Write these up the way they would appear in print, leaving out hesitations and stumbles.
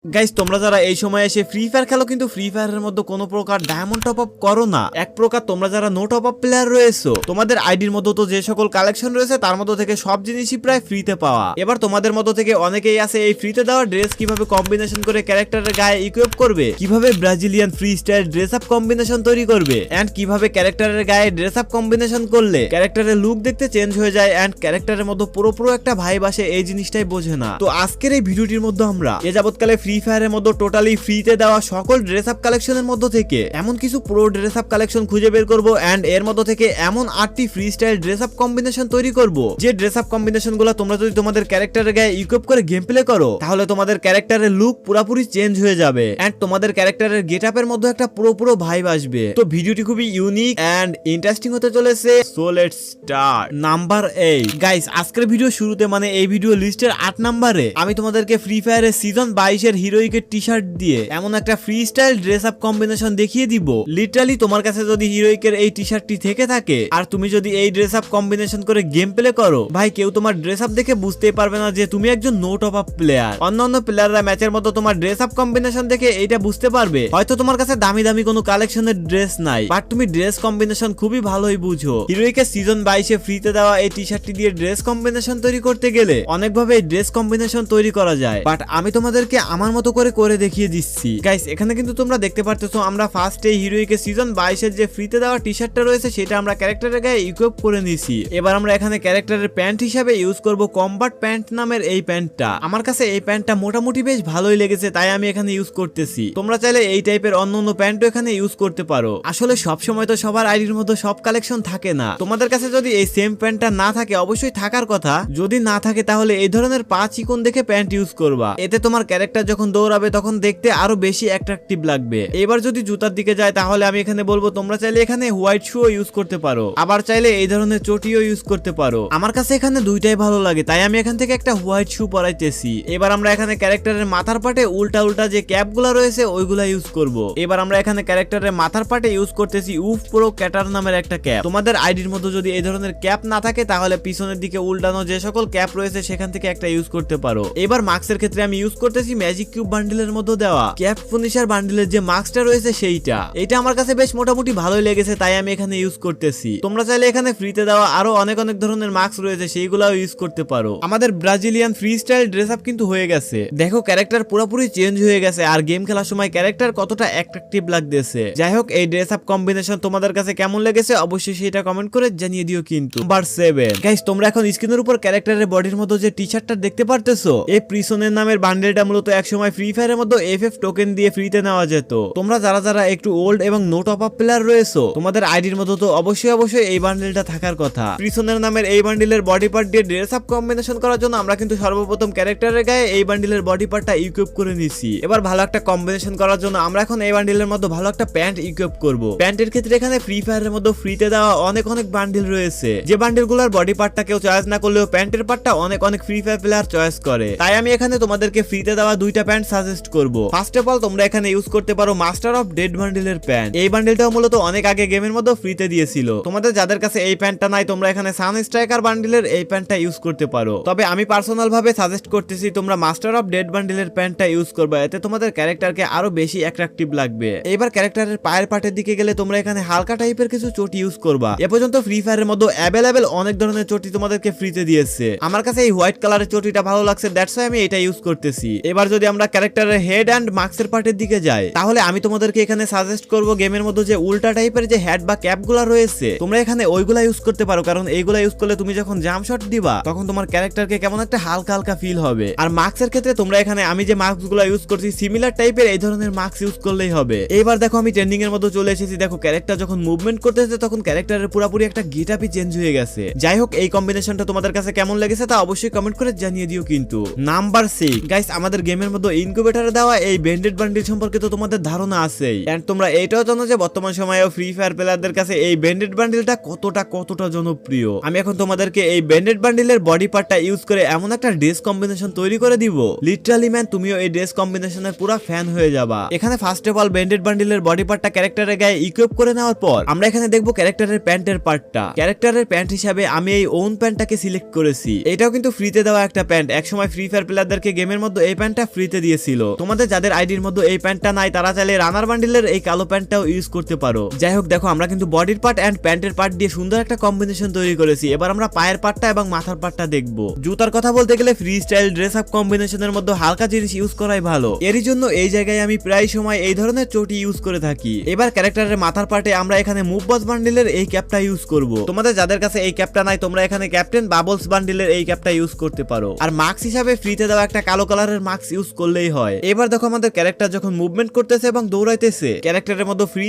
Guys তোমরা যারা এই সময় এসে ফ্রি ফায়ার খেলো কিন্তু ফ্রি ফায়ারের মধ্যে কোনো প্রকার ডায়মন্ড টপ আপ করো না, এক প্রকার তোমরা যারা নো টপ আপ প্লেয়ার রয়েছো তোমাদের আইডির মধ্যে তো যে সকল কালেকশন রয়েছে তার মধ্যে থেকে সব জিনিসই প্রায় ফ্রিতে পাওয়া। এবার তোমাদের মধ্যে থেকে অনেকেই আছে এই ফ্রিতে দেওয়া ড্রেস কিভাবে কম্বিনেশন করে ক্যারেক্টারের গায়ে ইকুইপ করবে, কিভাবে Brazilian free style dress up combination তৈরি করবে এন্ড কিভাবে ক্যারেক্টারের গায়ে ড্রেস আপ কম্বিনেশন করলে ক্যারেক্টারের লুক দেখতে চেঞ্জ হয়ে যায় এন্ড ক্যারেক্টারের মধ্যে পুরো একটা ভাইব আসে, এই জিনিসটাই বোঝে না। তো আজকের এই ভিডিওটির মধ্যে আমরা এ যাবৎকালে ফ্রি ফায়ারের মধ্যে টোটালি ফ্রিতে দেওয়া সকল ড্রেস আপ কালেকশনের মধ্যে থেকে এমন কিছু প্রো ড্রেস আপ কালেকশন খুঁজে বের করব এন্ড এর মধ্যে থেকে এমন 8টি free style dress up combination তৈরি করব যে ড্রেস আপ কম্বিনেশন গুলো তোমরা যদি তোমাদের ক্যারেক্টারের গায়ে ইকুইপ করে গেম প্লে করো তাহলে তোমাদের ক্যারেক্টারের লুক পুরোপুরি চেঞ্জ হয়ে যাবে এন্ড তোমাদের ক্যারেক্টারের গেটআপের মধ্যে একটা পুরো ভাইব আসবে। তো ভিডিওটি খুবই ইউনিক এন্ড ইন্টারেস্টিং হতে চলেছে, so let's start. Number 8 guys, আজকের ভিডিও শুরুতে মানে এই ভিডিও লিস্টের 8 নম্বরে আমি তোমাদেরকে ফ্রি ফায়ারের সিজন 22 এর হিরোইকের টি-শার্ট দিয়ে এমন একটা free style dress up combination দেখিয়ে দিব। লিটারালি তোমার কাছে যদি হিরোইকের এই টি-শার্টটি থেকে থাকে আর তুমি যদি এই ড্রেস আপ কম্বিনেশন করে গেম প্লে করো, ভাই কেউ তোমার ড্রেস আপ দেখে বুঝতেই পারবে না যে তুমি একজন নো টপ আপ প্লেয়ার। অন্যান্য প্লেয়াররা ম্যাচের মতো তোমার ড্রেস আপ কম্বিনেশন দেখে এইটা বুঝতে পারবে হয়তো তোমার কাছে দামি কোনো কালেকশনের ড্রেস নাই, বাট তুমি ড্রেস কম্বিনেশন খুবই ভালোই বুঝো। হিরোইকের সিজন 22 এ ফ্রিতে দেওয়া এই টি-শার্টটি দিয়ে ড্রেস কম্বিনেশন তৈরি করতে গেলে অনেকভাবে এই ড্রেস কম্বিনেশন তৈরি করা যায়, বাট আমি তোমাদেরকে আমার মতো করে দেখিয়ে দিচ্ছি। গাইস এখানে কিন্তু তোমরা দেখতে পারতেছো আমরা ফার্স্ট এই হিরোইকের সিজন 22 এর যে ফ্রিতে দেওয়া টি-শার্টটা রয়েছে সেটা আমরা ক্যারেক্টারের গায়ে ইকুইপ করে নিয়েছি। এবার আমরা এখানে ক্যারেক্টারের প্যান্ট হিসেবে ইউজ করব কম্বাট প্যান্ট নামের এই প্যান্টটা। আমার কাছে এই প্যান্টটা মোটামুটি বেশ ভালোই লেগেছে তাই আমি এখানে ইউজ করতেছি। তোমরা চাইলে এই টাইপের অন্য প্যান্টও এখানে ইউজ করতে পারো। আসলে সব সময় তো সবার আইডির মধ্যে সব কালেকশন থাকে না, তোমাদের কাছে যদি এই সেম প্যান্টটা না থাকে অবশ্যই থাকার কথা, যদি না থাকে তাহলে এই ধরনের 5 ইকন দেখে প্যান্ট ইউজ করবা, এতে তোমার ক্যারেক্টার যখন দৌড়াবে তখন দেখতে আরো বেশি অ্যাট্রাকটিভ লাগবে। এবার যদি জুতার দিকে যায় তাহলে আমি এখানে বলবো তোমরা চাইলে এখানে হোয়াইট শু ইউজ করতে পারো, আবার চাইলে এই ধরনের চটিও ইউজ করতে পারো। আমার কাছে এখানে দুইটাই ভালো লাগে তাই আমি এখান থেকে একটা হোয়াইট শু পরাইতেছি। এবার আমরা এখানে ক্যারেক্টারের মাথার পাটে উল্টা যে ক্যাপগুলা রয়েছে ওইগুলা ইউজ করব। এবার আমরা এখানে ক্যারেক্টারের মাথার পাটে ইউজ করতেছি উফ প্রো ক্যাটার নামের একটা ক্যাপ। তোমাদের আইডির মধ্যে যদি এই ধরনের ক্যাপ না থাকে তাহলে পিছনের দিকে উল্টানো যে সকল ক্যাপ রয়েছে সেখান থেকে একটা ইউজ করতে পারো। এবার মাস্কের ক্ষেত্রে আমি ইউজ করতেছি ম্যাজিক কিউব বান্ডিলের মধ্যে দেওয়া ক্যাপ ফিনিশার বান্ডিলের যে মাস্কটা রয়েছে সেইটা। এটা আমার কাছে বেশ মোটামুটি ভালোই লেগেছে তাই আমি এখানে ইউজ করতেছি। তোমরা চাইলে এখানে ফ্রিতে দেওয়া আরো অনেক ধরনের মাস্ক রয়েছে সেইগুলাও ইউজ করতে পারো। আমাদের Brazilian free style dress up কিন্তু হয়ে গেছে, দেখো ক্যারেক্টার পুরোপুরি চেঞ্জ হয়ে গেছে আর গেম খেলার সময় ক্যারেক্টার কতটা অ্যাট্রাকটিভ লাগতেছে। যাই হোক এই ড্রেস আপ কম্বিনেশন তোমাদের কাছে কেমন লেগেছে অবশ্যই সেটা কমেন্ট করে জানিয়ে দিও। কিন্তু নাম্বার 7 গাইস, তোমরা এখন স্ক্রিনের উপর ক্যারেক্টারের বডির মধ্যে যে টি-শার্টটা দেখতে পারতেছো, এই প্রিসনের নামের বান্ডেলটা মূলত একসময় ফ্রি ফায়ারের মধ্যে FF টোকেন দিয়ে ফ্রিতে নেওয়া যেত। তোমরা যারা একটু ওল্ড এবং নো টপ আপ প্লেয়ার রয়েছো তোমাদের আইডির মধ্যে তো অবশ্যই এই বান্ডেলটা থাকার কথা। প্রিসনের নামের এই বান্ডেলের বডি পার্ট দিয়ে ড্রেস আপ কম্বিনেশন করার জন্য আমরা কিন্তু সর্বপ্রথম ক্যারেক্টারের গায়ে এই বান্ডেলের বডি পার্টটা ইকুইপ করে নিছি। এবার ভালো একটা কম্বিনেশন করার জন্য আমরা এখন এই বান্ডেলের মধ্যে ভালো একটা প্যান্ট ইকুইপ করব। প্যান্টের ক্ষেত্রে এখানে ফ্রি ফায়ারের মধ্যে ফ্রিতে দেওয়া অনেক বান্ডেল রয়েছে, যে বান্ডেলগুলোর বডি পার্টটা কেউ চয়েস না করলেও প্যান্টের পার্টটা অনেক ফ্রি ফায়ার প্লেয়ার চয়েস করে, তাই আমি এখানে তোমাদেরকে ফ্রিতে দেওয়া দুইটা প্যান্ট সাজেস্ট করব। ফার্স্ট অফ অল তোমরা এখানে ইউজ করতে পারো মাস্টার অফ ডেড বান্ডেলের প্যান্ট। এই বান্ডেলটাও মূলত অনেক আগে গেমের মধ্যে ফ্রিতে দিয়েছিল। তোমাদের যাদের কাছে এই প্যান্টটা নাই তোমরা এখানে সান স্ট্রাইকার বান্ডেলের এই প্যান্টটা ইউজ করতে পারো, তবে আমি পার্সোনাল ভাবে সাজেস্ট করতেছি তোমরা মাস্টার অফ ডেড বান্ডেলের প্যান্টটা ইউজ করবে, এতে তোমাদের ক্যারেক্টারকে আরো বেশি অ্যাট্রাকটিভ লাগবে। এবার ক্যারেক্টারের পায়ের পাটের দিকে গেলে তোমরা এখানে হালকা টাইপের কিছু চটি ইউজ করবা। এ পর্যন্ত ফ্রি ফায়ারের মধ্যে অ্যাভেলেবেল অনেক ধরনের চটি তোমাদেরকে ফ্রিতে দিয়েছে, আমার কাছে এই হোয়াইট কালারের চটিটা ভালো লাগছে, দ্যাটস ওয়াই আমি এটা ইউজ করতেছি। এবার যদি আমরা ক্যারেক্টারের হেড এন্ড মাস্কের পার্টের দিকে যাই তাহলে আমি তোমাদেরকে এখানে সাজেস্ট করব গেমের মধ্যে যে উল্টা টাইপের যে হেড বা ক্যাপগুলা রয়েছে তোমরা এখানে ওইগুলা ইউজ করতে পারো, কারণ এইগুলা ইউজ করলে তুমি যখন জাম্প শট দিবা তখন তোমার ক্যারেক্টারকে কেমন একটা হালকা ফিল হবে। আর মাস্কের ক্ষেত্রে তোমরা এখানে আমি যে মাস্কগুলো ইউজ করছি সিমিলার টাইপের এই ধরনের মাস্ক ইউজ করলেই হবে। এবার দেখো আমি ট্রেন্ডিং এর মধ্যে চলে এসেছি, দেখো ক্যারেক্টার যখন মুভমেন্ট করতেছে তখন ক্যারেক্টারের পুরোপুরি একটা গেটআপই চেঞ্জ হয়ে গেছে। যাই হোক এই কম্বিনেশনটা তোমাদের কাছে কেমন লেগেছে তা অবশ্যই কমেন্ট করে জানিয়ে দিও। কিন্তু নাম্বার 6 গাইস, আমাদের গেমের মধ্যে ইনকিউবেটরে দেওয়া এই ব্যান্ডেড বান্ডিল সম্পর্কে তো তোমাদের ধারণা আছেই, এন্ড তোমরা এইটাও জানো যে বর্তমান সময়ে ফ্রি ফায়ার প্লেয়ারদের কাছে এই ব্যান্ডেড বান্ডিলটা কতটা জনপ্রিয়। আমি এখন তোমাদেরকে এই ব্যান্ডেড বান্ডিলের বডি পার্টটা ইউজ করে এমন একটা ড্রেস কম্বিনেশন তৈরি করে দিব, লিটারালি ম্যান তুমিও এই ড্রেস কম্বিনেশনের পুরো ফ্যান হয়ে যাবা। এখানে ফার্স্ট অফ অল ব্যান্ডেড বান্ডিলের বডি পার্টটা ক্যারেক্টারের গায়ে ইকুইপ করে নেওয়ার পর আমরা এখানে দেখবো ক্যারেক্টারের প্যান্টের পার্টটা। ক্যারেক্টারের প্যান্ট হিসাবে আমি এই ওন প্যান্টটাকে সিলেক্ট করেছি। এটাও কিন্তু ফ্রিতে দেওয়া একটা প্যান্ট, একসময় ফ্রি ফায়ার প্লেয়ারদেরকে গেমের মধ্যে এই প্যান্টটা ফ্রিতে ফ্রিতে দিয়েছিল। তোমাদের যাদের আইডির মধ্যে এই প্যান্টটা নাই তারা চাইলে রানার বান্ডিলের এই কালো প্যান্টটাও ইউজ করতে পারো। যাই হোক দেখো আমরা কিন্তু বডির পার্ট এন্ড প্যান্টের পার্ট দিয়ে সুন্দর একটা কম্বিনেশন তৈরি করেছি। এবার আমরা পায়ের পার্টটা এবং মাথার পার্টটা দেখবো। জুতার কথা বলতে গেলে ফ্রি স্টাইল ড্রেস আপ কম্বিনেশনের মধ্যে হালকা জিনিস ইউজ করাই ভালো। এরই জন্য এই জায়গায় আমি প্রায় সময় এই ধরনের চটি ইউজ করে থাকি। এবার ক্যারেক্টারের মাথার পার্টে আমরা এখানে মুভ বস বান্ডিলের এই ক্যাপটা ইউজ করব। তোমাদের যাদের কাছে এই ক্যাপটা নাই তোমরা এখানে ক্যাপ্টেন বাবলস বান্ডিলের এই ক্যাপটা ইউজ করতে পারো। আর মাস্ক হিসাবে ফ্রিতে দেওয়া একটা কালো কালারের মাস্ক ইউজ করলেই হয়। এবার দেখো আমাদের ক্যারেক্টার যখন মুভমেন্ট করতেছে এবং দৌড়াইতেছে ক্যারেক্টারের মধ্যে ফ্রি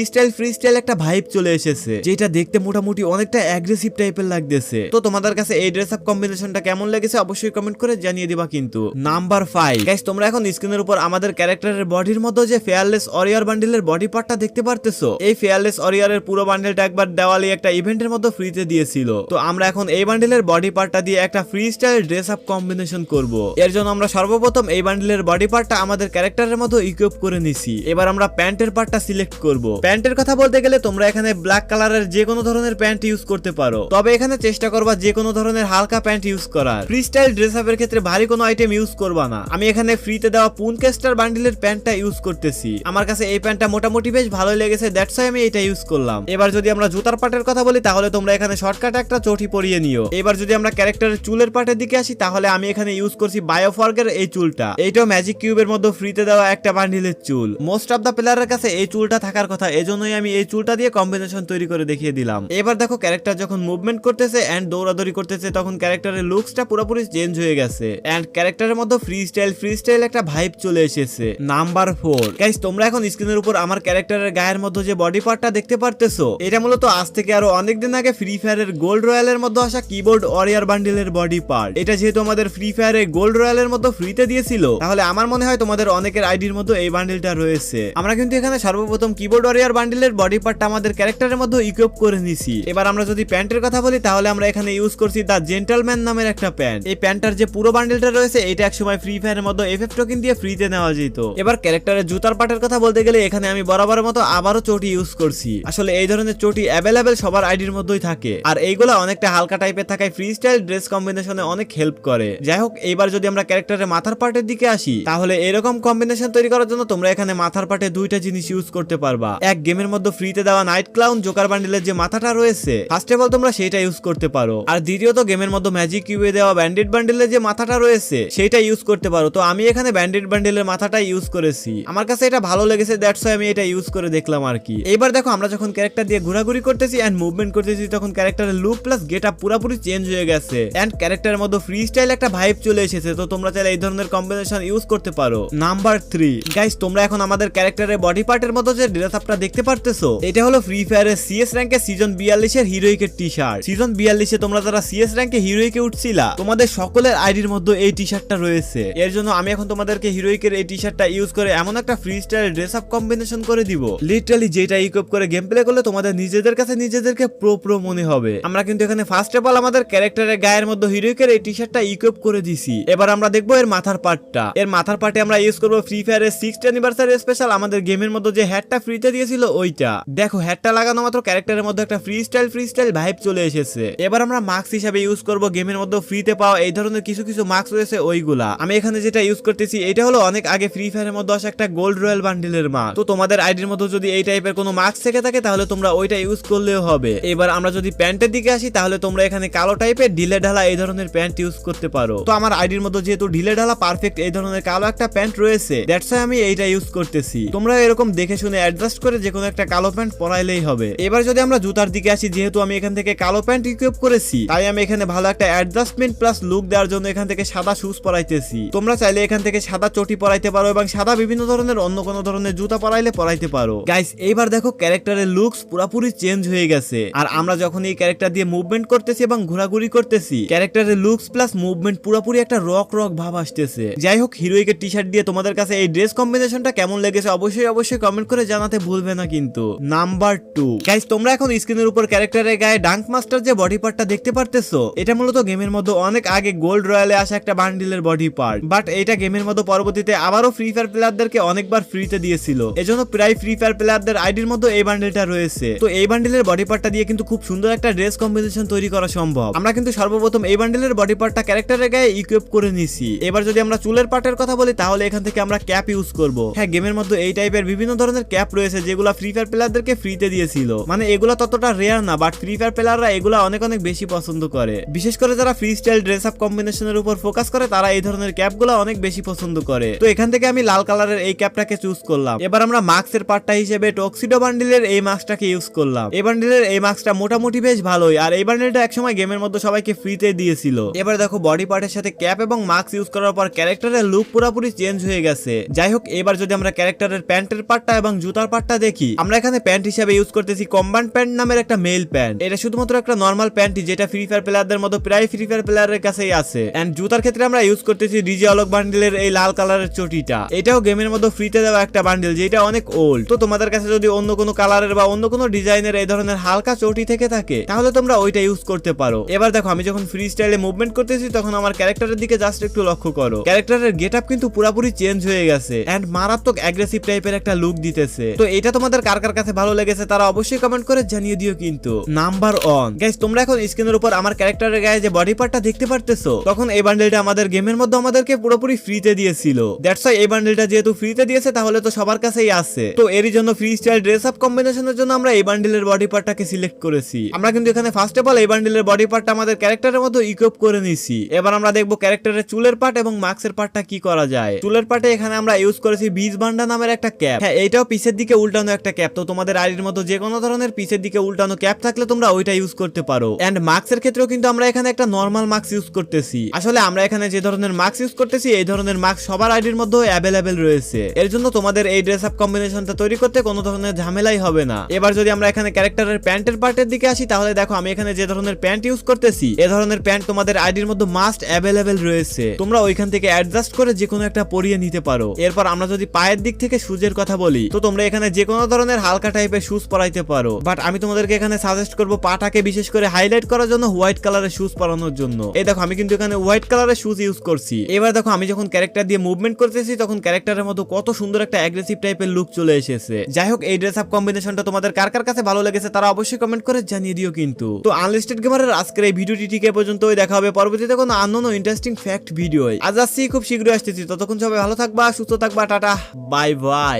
স্টাইল একটা ভাইব চলে এসেছে, যেটা দেখতে মোটামুটি অনেকটা অ্যাগ্রেসিভ টাইপের লাগতেছে। তো তোমাদের কাছে এই ড্রেস আপ কম্বিনেশনটা কেমন লেগেছে অবশ্যই কমেন্ট করে জানিয়ে দিবা। কিন্তু নাম্বার 5 গাইস, তোমরা এখন স্ক্রিনের উপর আমাদের ক্যারেক্টারের বডির মধ্যে যে ফেয়ারলেস ওয়ারিয়র বান্ডিলের বডি পার্টটা দেখতে পারতেছো। এই ফেয়ারলেস ওয়ারিয়রের পুরো বান্ডেলটা একবার দেওয়ালি একটা ইভেন্টের মধ্যে ফ্রিতে দিয়েছিল। তো আমরা এখন এই বান্ডেলের বডি পার্টটা দিয়ে একটা free style dress up combination করব। এর জন্য আমরা সর্বপ্রথম এই বান্ডেলের বডি পার্টটা আমাদের ক্যারেক্টারের মধ্যে ইকুইপ করে নিছি। এবার আমরা প্যান্টের পার্টটা সিলেক্ট করব। প্যান্টের কথা বলতে গেলে তোমরা এখানে ব্ল্যাক কালারের যে কোনো ধরনের প্যান্ট ইউজ করতে পারো, তবে এখানে চেষ্টা করবা যে কোনো ধরনের হালকা প্যান্ট ইউজ করার। ফ্রি স্টাইল ড্রেস আপের ক্ষেত্রে ভারী কোনো আইটেম ইউজ করবা না। আমি এখানে ফ্রিতে দেওয়া পুনকেস্টার বান্ডেলের প্যান্টটা ইউজ করতেছি। আমার কাছে এই প্যান্টটা মোটামুটি বেশ ভালোই লেগেছে, দ্যাটস ওয়াই আমি এটা ইউজ করলাম। এবার যদি আমরা জুতার পার্টের কথা বলি তাহলে তোমরা এখানে শর্টকাট একটা চটি পরিয়ে নিও। এবার যদি আমরা ক্যারেক্টারের চুলের পার্টের দিকে আসি তাহলে আমি এখানে ইউজ করছি বায়োফর্গের এই চুলটা। এইটাও ম্যাজিক কিউবের মধ্যে ফ্রিতে দেওয়া একটা বান্ডিলের চুল। মোস্ট অফ দা প্লেয়ারের কাছে এই চুলটা থাকার কথা, এজন্যই আমি এই চুলটা দিয়ে কম্বিনেশন তৈরি করে দেখিয়ে দিলাম। এবার দেখো ক্যারেক্টার যখন মুভমেন্ট করতেছে এন্ড দৌড়াদৌড়ি করতেছে তখন ক্যারেক্টারের লুকসটা পুরোপুরি চেঞ্জ হয়ে গেছে এন্ড ক্যারেক্টারের মধ্যে ফ্রি স্টাইল একটা ভাইব চলে এসেছে। নাম্বার 4 গাইস, তোমরা এখন স্ক্রিনের উপর আমার ক্যারেক্টারের গায়ের মধ্যে যে বডি পার্টটা দেখতে পারতেছো, এটা মূলত আজ থেকে আরো অনেকদিন আগে ফ্রি ফায়ারের গোল্ড রয়্যালের মধ্যে আসা কিবোর্ড ওয়ারিয়র বান্ডিলের বডি পার্ট। এটা যেহেতু আমাদের ফ্রি ফায়ারের গোল্ড রয়্যালের মধ্যে ফ্রিতে দিয়েছিল, তাহলে আমার মনে হয় তোমাদের অনেকের আইডির মধ্যে এই বান্ডিলটা রয়েছে। আমরা কিন্তু এখানে সর্বপ্রথম কিবোর্ড ওয়ারিয়র বান্ডিলের বডি পার্টটা আমাদের ক্যারেক্টারের মধ্যে ইকুইপ করে নিছি। এবার আমরা যদি প্যান্টের কথা বলি তাহলে আমরা এখানে ইউজ করছি দা জেন্টলম্যান নামের একটা প্যান্ট। এই প্যান্টটার যে পুরো বান্ডিলটা রয়েছে এটা একসময় ফ্রি ফায়ারের মধ্যে এফএফ টোকেন দিয়ে ফ্রিতে নেওয়া যেত। এবার ক্যারেক্টারের জুতার পার্টের কথা বলতে গেলে এখানে আমি বরাবরের মতো আবারও চটি ইউজ করছি। আসলে এই ধরনের চটি অ্যাভেলেবেল সবার আইডির মধ্যেই থাকে আর এইগুলা অনেকটা হালকা টাইপের থাকায় ফ্রি স্টাইল ড্রেস কম্বিনেশনে অনেক হেল্প করে। যাই হোক, এইবার যদি আমরা ক্যারেক্টারের মাথার পার্টের দিকে আসি তাহলে এরকম কম্বিনেশন তৈরি করার জন্য তোমরা এখানে মাথার পার্টে দুইটা জিনিস ইউজ করতে পারবা। এক, গেমের মধ্যে ফ্রিতে দেওয়া নাইট ক্লাউন জোকার বান্ডিলের যে মাথাটা রয়েছে ফার্স্ট অফ অল তোমরা সেটা ইউজ করতে পারো। আর দ্বিতীয়ত গেমের মধ্যে ম্যাজিক কিউবে দেওয়া ব্যান্ডেড বান্ডিলের যে মাথাটা রয়েছে সেটা ইউজ করতে পারো। তো আমি এখানে ব্যান্ডেড বান্ডিলের মাথাটা ইউজ করেছি, আমার কাছে এটা ভালো লেগেছে, দ্যাটস ওয়াই আমি এটা ইউজ করে দেখলাম আর কি। এবার দেখো আমরা যখন ক্যারেক্টার দিয়ে ঘোরাঘুরি করতেছি এন্ড মুভমেন্ট করতেছি তখন ক্যারেক্টারের লুক প্লাস গেটআপ পুরোপুরি চেঞ্জ হয়ে গেছে এন্ড ক্যারেক্টারের মধ্যে ফ্রি স্টাইল একটা ভাইব চলে এসেছে। তো তোমরা চাইলে এই ধরনের কম্বিনেশন ইউজ করতে পারো। নাম্বার 3 গাইস, তোমরা এখন আমাদের ক্যারেক্টারের বডি পার্টের মধ্যে যে ড্রেস আপটা দেখতে পারতেছো এটা হলো ফ্রি ফায়ারের সিএস র্যাঙ্কের সিজন 42 এর হিরোইকের টি-শার্ট। সিজন 42 এ তোমরা যারা সিএস র্যাঙ্কে হিরোইকে উঠছিলা তোমাদের সকলের আইডির মধ্যে এই টি-শার্টটা রয়েছে। এর জন্য আমি এখন তোমাদেরকে হিরোইকের এই টি-শার্টটা ইউজ করে এমন একটা free style dress up combination করে দিব লিটারালি যেটা ইকুইপ করে গেম প্লে করলে তোমাদের নিজেদের কাছে নিজেদেরকে প্রো মনে হবে। আমরা কিন্তু এখানে ফার্স্ট অফ অল আমাদের ক্যারেক্টারের গায়ের মধ্যে হিরোইকের এই টি-শার্টটা ইকুইপ করে দিছি। এবার আমরা দেখবো এর মাথার পার্টটা। এর মাথার পার্টে আমরা ইউজ করব ফ্রি ফায়ারের 6th অ্যানিভার্সারি স্পেশাল আমাদের গেমের মধ্যে যে হ্যাটটা ফ্রিতে দিয়েছিল ওইটা। দেখো হ্যাটটা লাগানো মাত্র ক্যারেক্টারের মধ্যে একটা ফ্রি স্টাইল ভাইব চলে এসেছে। এবার আমরা মাস্ক হিসেবে ইউজ করব গেমের মধ্যে ফ্রিতে পাওয়া এই ধরনের কিছু মাস্ক রয়েছে ওইগুলা। আমি এখানে যেটা ইউজ করতেছি এটা হলো অনেক আগে ফ্রি ফায়ারের মধ্যে আসা একটা গোল্ড রয়্যাল বান্ডিলের মাস্ক। তো তোমাদের আইডির মধ্যে যদি এই টাইপের কোনো মাস্ক থেকে থাকে তাহলে তোমরা ওইটা ইউজ করলেও হবে। এবার আমরা যদি প্যান্টের দিকে আসি তাহলে তোমরা এখানে কালো টাইপের ঢিলে ঢালা এই ধরনের প্যান্ট ইউজ করতে পারো। তো আমার আইডির মধ্যে যেহেতু ঢিলে ঢালা পারফেক্ট এই ধরনের কালো একটা প্যান্ট রয়েছে দ্যাটস ওয়াই আমি এইটা ইউজ করতেছি। তোমরা এরকম দেখে শুনে অ্যাডজাস্ট করে যে কোনো একটা কালো প্যান্ট পরাইলেই হবে। এবার যদি আমরা জুতার দিকে আসি, যেহেতু আমি এখান থেকে কালো প্যান্ট ইকুইপ করেছি তাই আমি এখানে ভালো একটা অ্যাডজাস্টমেন্ট প্লাস লুক দেওয়ার জন্য এখান থেকে সাদা শুজ পরাইতেছি। তোমরা চাইলে এখান থেকে সাদা চটি পরাইতে পারো এবং সাদা বিভিন্ন ধরনের অন্য কোনো ধরনের জুতা পরাইতে পারো। গাইস, এইবার দেখো ক্যারেক্টারের লুকস পুরোপুরি চেঞ্জ হয়ে গেছে আর আমরা যখন এই ক্যারেক্টার দিয়ে মুভমেন্ট করতেছি এবং ঘোরাঘুরি করতেছি ক্যারেক্টারের লুকস প্লাস মুভমেন্ট পুরোপুরি একটা রক ভাব আসতেছে। যাই হোক, হিরোইকের টি-শার্ট দিয়ে তোমাদের কাছে এই ড্রেস কম্বিনেশনটা কেমন লেগেছে অবশ্যই কমেন্ট করে জানাতে ভুলবে না কিন্তু। নাম্বার 2 গাইস, তোমরা এখন স্ক্রিনের উপর ক্যারেক্টারের গায়ে ডাঙ্ক মাস্টার যে বডি পার্টটা দেখতে পারতেছো এটা মূলত গেমের মধ্যে অনেক আগে গোল্ড রয়্যালে আসা একটা বান্ডিলের বডি পার্ট, বাট এটা গেমের মধ্যে পরবর্তীতে আবারও ফ্রি ফায়ার প্লেয়ারদেরকে অনেকবার ফ্রিতে দিয়েছিল। এজন্য প্রায় ফ্রি ফায়ার প্লেয়ারদের আইডির মধ্যে এই বান্ডিলটা রয়েছে। তো এই বান্ডিলের বডি পার্টটা দিয়ে কিন্তু খুব সুন্দর একটা ড্রেস কম্বিনেশন তৈরি করা সম্ভব। আমরা কিন্তু সর্বপ্রথম এই বান্ডিলের বডি পার্টটা ক্যারেক্টারের গায়ে ইকুইপ করে নিছি। এবার যদি আমরা চুলের পার্টের কথা কথা বলি তাহলে এখান থেকে আমরা ক্যাপ ইউজ করব। হ্যাঁ, গেমের মধ্যে এই টাইপের বিভিন্ন ধরনের ক্যাপ রয়েছে যেগুলো ফ্রি ফায়ার প্লেয়ারদেরকে ফ্রিতে দিয়েছিল। মানে এগুলা ততটা রেয়ার না, বাট ফ্রি ফায়ার প্লেয়াররা এগুলা অনেক অনেক বেশি পছন্দ করে। বিশেষ করে যারা ফ্রি স্টাইল ড্রেস আপ কম্বিনেশনের উপর ফোকাস করে তারা এই ধরনের ক্যাপগুলো অনেক বেশি পছন্দ করে। তো এখান থেকে আমি লাল কালারের এই ক্যাপটাকে চুজ করলাম। এবার আমরা মাস্কের পার্টটা হিসেবে টক্সিডো বান্ডিলের এই মাস্কটাকে ইউজ করলাম। এই বান্ডিলের এই মাস্কটা মোটামুটি বেশ ভালোই, আর এই বান্ডিলটা একসময় গেমের মধ্যে সবাইকে ফ্রিতে দিয়েছিল। এবার দেখো বডি পার্টের সাথে ক্যাপ এবং মাস্ক ইউজ করার পর ক্যারেক্টারের লুক পুরোপুরি চেঞ্জ হয়ে গেছে। যাই হোক, এবার যদি আমরা ক্যারেক্টারের প্যান্টের পার্টটা এবং জুতার পার্টটা দেখি, আমরা এখানে প্যান্ট হিসেবে ইউজ করতেছি কম্বাইন্ড প্যান্ট নামের একটা মেল প্যান্ট। এটা শুধুমাত্র একটা নর্মাল প্যান্টই যেটা ফ্রি ফায়ার প্লেয়ারদের মতো প্রায় ফ্রি ফায়ার প্লেয়ারের কাছেই আছে। এন্ড জুতার ক্ষেত্রে আমরা ইউজ করতেছি ডিজে অলক বান্ডিলের এই লাল কালারের চটিটা। এটাও গেমের মধ্যে ফ্রিতে দেওয়া একটা বান্ডিল যেটা অনেক ওল্ড। তো তোমাদের কাছে যদি অন্য কোনো কালারের বা অন্য কোনো ডিজাইনের এই ধরনের হালকা চটি থেকে থাকে তাহলে তোমরা ওইটা ইউজ করতে পারো। এবার দেখো আমি যখন ফ্রি স্টাইলে মুভমেন্ট করতেছি তখন আমার ক্যারেক্টারের দিকে জাস্ট একটু লক্ষ্য করো, ক্যারেক্টারের গেটআপ কিন্তু পুরোপুরি চেঞ্জ হয়ে গেছে এন্ড মারাত্মক অ্যাগ্রেসিভ টাইপের একটা লুক দিতেছে। তো এটা তোমাদের কার কার কাছে ভালো লেগেছে তারা অবশ্যই কমেন্ট করে জানিয়ে দিও। কিন্তু নাম্বার 1 গাইস, তোমরা এখন স্ক্রিনের উপর আমার ক্যারেক্টারের গায়ে যে বডি পার্টটা দেখতে পারতেছো, তখন এই বান্ডেলটা আমাদের গেমের মধ্যে আমাদেরকে পুরোপুরি ফ্রিতে দিয়েছিল। দ্যাটস ওয়াই এই বান্ডেলটা যেহেতু ফ্রিতে দিয়েছে তাহলে তো সবার কাছেই আছে। তো এরই জন্য ফ্রি স্টাইল ড্রেস আপ কম্বিনেশনের জন্য আমরা এই বান্ডেলের বডি পার্টটাকে সিলেক্ট করেছি। আমরা কিন্তু এখানে ফার্স্ট অফ অল এই বান্ডেলের বডি পার্টটা আমাদের ক্যারেক্টারের মতো ইকুইপ করে নিছি। এবার আমরা দেখবো ক্যারেক্টারের চুলের পার্ট এবং মাস্কের পার্টটা কি করা যায়। চুলের পার্টে এখানে আমরা ইউজ করেছি বীজ বান্ডা নামের একটা ক্যাপ। হ্যাঁ, এইটাও পিছের দিকে উল্টানো একটা ক্যাপ। তো তোমাদের আইডির মতো যে কোনো ধরনের পিছের দিকে উল্টানো ক্যাপ থাকলে তোমরা ওইটা ইউজ করতে পারো। এন্ড মাস্কের ক্ষেত্রেও কিন্তু আমরা এখানে একটা নরমাল মাস্ক ইউজ করতেছি। আসলে আমরা এখানে যে ধরনের মাস্ক ইউজ করতেছি এই ধরনের মাস্ক সবার আইডির মধ্যে অ্যাভেলেবেল রয়েছে। এর জন্য তোমাদের এই ড্রেস আপ কম্বিনেশনটা তৈরি করতে কোনো ধরনের ঝামেলাই হবে না। এবার যদি আমরা এখানে ক্যারেক্টারের প্যান্টের পার্টের দিকে আসি তাহলে দেখো আমি এখানে যে ধরনের প্যান্ট ইউজ করতেছি এই ধরনের প্যান্ট তোমাদের আইডির মধ্যে মাস্ট অ্যাভেলেবেল রয়েছে। তোমরা ওইখান থেকে অ্যাডজাস্ট করে যে কোনো একটা পরিয়ে নিতে পারো। এরপর আমরা যদি পায়ের দিক থেকে শুজের কথা বলি তো তোমরা এখানে যে কোনো ধরনের হালকা টাইপের শুজ পরাইতে পারো, বাট আমি তোমাদেরকে এখানে সাজেস্ট করবো পাটাকে বিশেষ করে হাইলাইট করার জন্য হোয়াইট কালারের শুজ পরানোর জন্য। এই দেখো আমি কিন্তু এখানে হোয়াইট কালারের শুজ ইউজ করছি। এবার দেখো আমি যখন ক্যারেক্টার দিয়ে মুভমেন্ট করতেছি তখন ক্যারেক্টারের মতো কত সুন্দর একটা অ্যাগ্রেসিভ টাইপের লুক চলে এসেছে। যাই হোক, এই ড্রেস আপ কম্বিনেশনটা তোমাদের কার কার কাছে ভালো লেগেছে তারা অবশ্যই কমেন্ট করে জানিয়ে দিও। কিন্তু তো আনলিস্টেড গেমারের আজকের এই ভিডিওটি ঠিক এ পর্যন্তই। দেখা হবে পরবর্তীতে কোনো আননোন ও ইন্টারেস্টিং ফ্যাক্ট ভিডিও। আজ আসছি, খুব শীঘ্রই আসতেছি। ততক্ষণ সবাই ভালো থাকবা, সুস্থ থাকবা, টাটা, বাই বাই।